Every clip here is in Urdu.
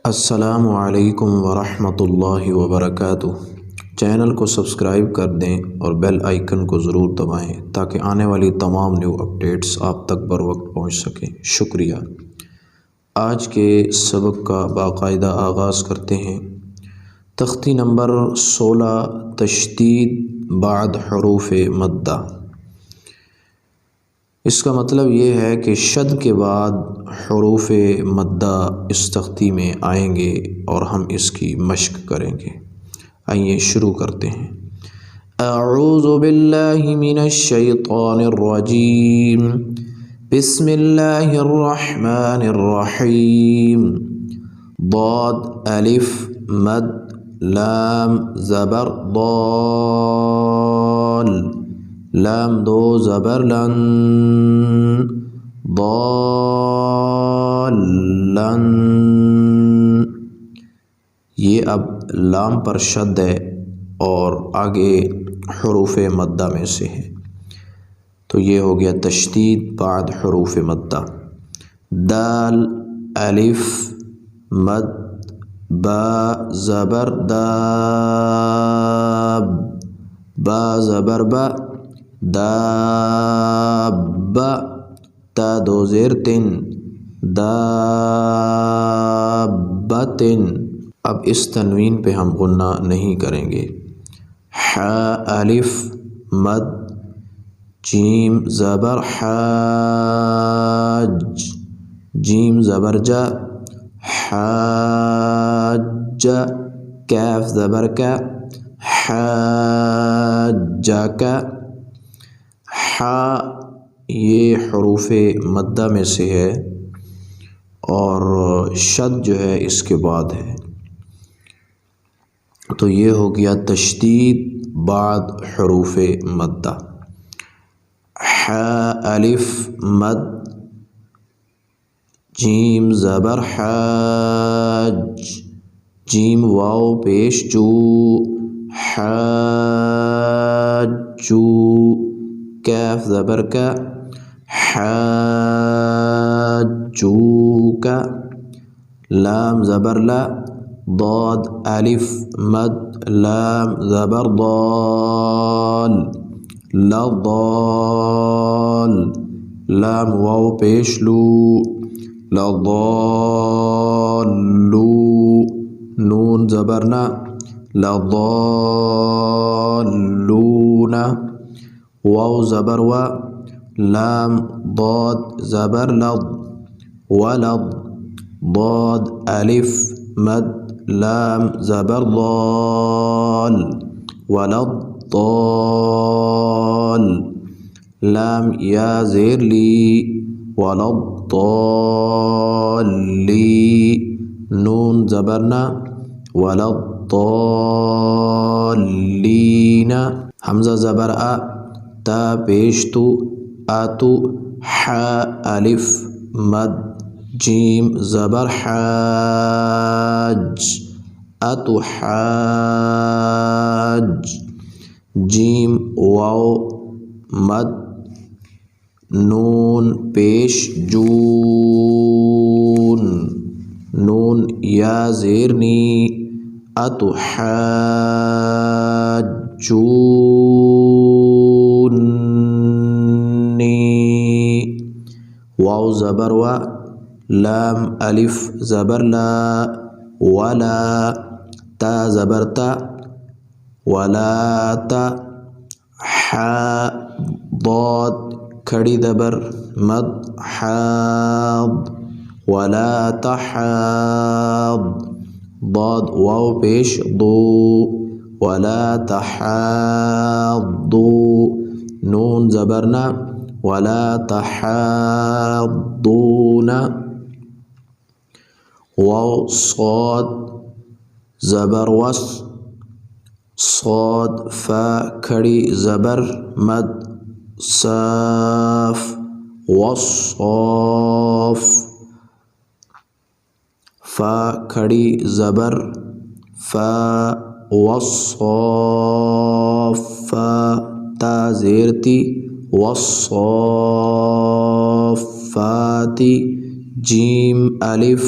السلام علیکم ورحمۃ اللہ وبرکاتہ۔ چینل کو سبسکرائب کر دیں اور بیل آئیکن کو ضرور دبائیں تاکہ آنے والی تمام نیو اپڈیٹس آپ تک بر وقت پہنچ سکیں۔ شکریہ۔ آج کے سبق کا باقاعدہ آغاز کرتے ہیں۔ تختی نمبر 16، تشدید بعد حروف مدہ۔ اس کا مطلب یہ ہے کہ شد کے بعد حروف مدہ اس تختی میں آئیں گے اور ہم اس کی مشق کریں گے۔ آئیے شروع کرتے ہیں۔ اعوذ باللہ من الشیطان الرجیم، بسم اللہ الرحمن الرحیم۔ ضاد الف مد لام زبر ضال، لام دو زبر لن، ضالن۔ یہ اب لام پر شد ہے اور آگے حروف مدہ میں سے ہے، تو یہ ہو گیا تشدید بعد حروف مدہ۔ دال الف مد با زبر داب، با زبر با، داب، تا دو زیر تن، دابتن۔ اب اس تنوین پہ ہم غنہ نہیں کریں گے۔ ح الف مد جیم زبر حاج، جیم زبر جا، حاج، کاف زبر کا، حاجک۔ ح یہ حروف مدہ میں سے ہے اور شد جو ہے اس کے بعد ہے، تو یہ ہو گیا تشدید بعد حروف مدہ۔ ح الف مد جیم زبر حاج، جیم واو پیش جو، حاجو، کاف زبر کا، حاجوک، لام زبر لا، ضاد الف مد لام زبر ضال، لضال، لام واو پیش لو، لضالو، نون زبر نا، لضالون، واو زبر و، لام ضاد زبر لض، ولض، ضاد الف مد لام زبر ضال، ولضال، لام یا زیر لی، ولضالی، نون زبر نا، ولضالین، حمزہ زبر آ، تا پیش تو، آتو، ح الف مد جیم زبر حاج، اتحاج، جیم واو مد نون پیش جون، نون یا زیرنی، اتحاجونی، واو زبر و، لام الف زبر لا، ولا، تا زبر تا، ولا تا، ح ضاد کھڑی زبر مد حاض، ولا تحاض، ضاد واو پیش ضو، ولا تحاضوا، نون زبر نا، ولا تحاضون، واو صاد زبر وس، صاد فا کھڑی زبر مد صاف، والصاف، فا کھڑی زبر فا، والصافا، تا زیرتی، والصافاتی، جیم الف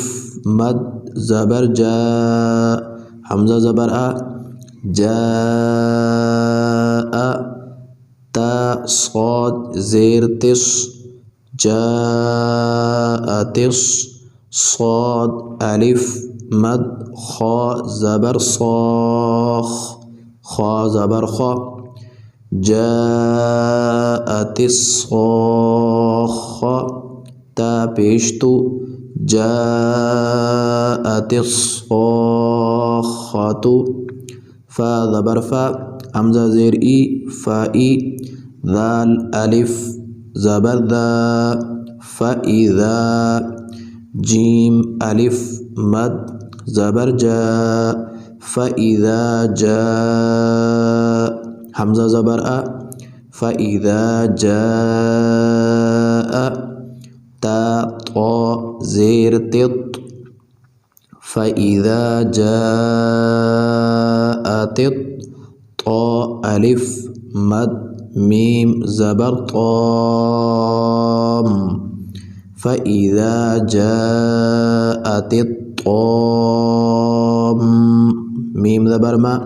مد زبر جا، حمزہ زبر آ، جاء، تا صاد زیر تس، جاءتس، صاد الف مد، خا زبر صاخ، خا زبر خا، جاءت الصاخة، تا پیش تو، جاءت الصاخة، فا زبر فا، حمزہ زیر ای، فائی، ذال الف زبر دا، فإذا، جیم الف مد زبر جا، فإذا جاء، حمزہ زبر آ، فإذا جاء، تا طا زیر تط، فإذا جاءت طا الف مد، میم زبر طام، فإذا جاءت الطام، میم زبر ما،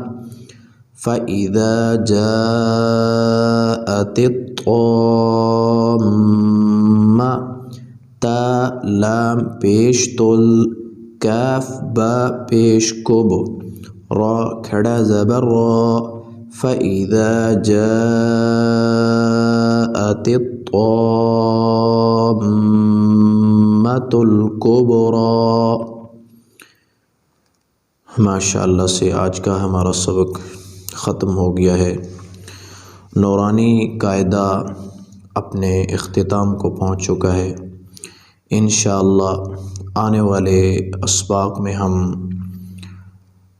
فإذا جاءت الطامة، تا لام پیش تل، کاف با پیش کب، را کھڑا زبر را، فإذا جاءت الطامة الكبرى۔ ماشاء اللہ سے آج کا ہمارا سبق ختم ہو گیا ہے۔ نورانی قاعدہ اپنے اختتام کو پہنچ چکا ہے۔ انشاءاللہ آنے والے اسباق میں ہم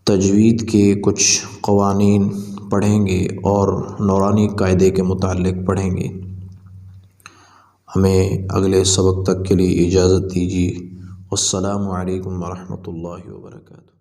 تجوید کے کچھ قوانین پڑھیں گے اور نورانی قاعدے کے متعلق پڑھیں گے۔ ہمیں اگلے سبق تک کے لیے اجازت دیجیے۔ السلام علیکم ورحمۃ اللہ وبرکاتہ۔